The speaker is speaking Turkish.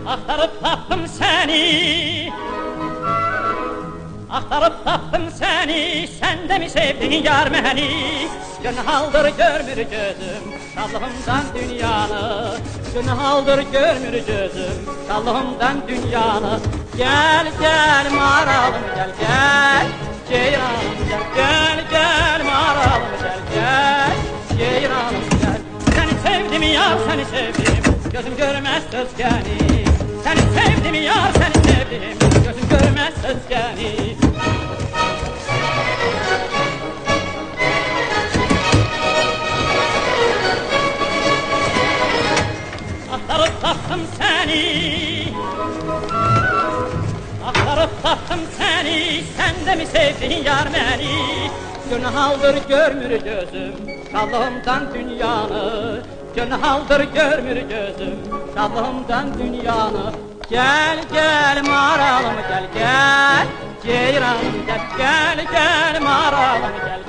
Axtarıp tapdım seni, axtarıp tapdım seni, sen de mi sevdin yar məni? Günhaldır görmür gözüm, şadlığımdan dünyanı. Günhaldır görmür gözüm, şadlığımdan dünyanı. Gel gel maralım gel gel, ceyranım gel gel gel maralım gel gel, ceyranım gel. Seni sevdim yar seni sevdim, gözüm görmez özgəni. Seni sevdim yar seni sevdim, gözüm görmez özgəni. Axtarıp tapdım seni, axtarıp tapdım seni, sen de mi sevdin yar məni? Günhaldır görmür gözüm, şadlığımdan dünyanı. Günhaldır görmür gözüm, şadlığımdan dünyanı. Gel gel maralım gel gel, ceyranım gel gel gel maralım gel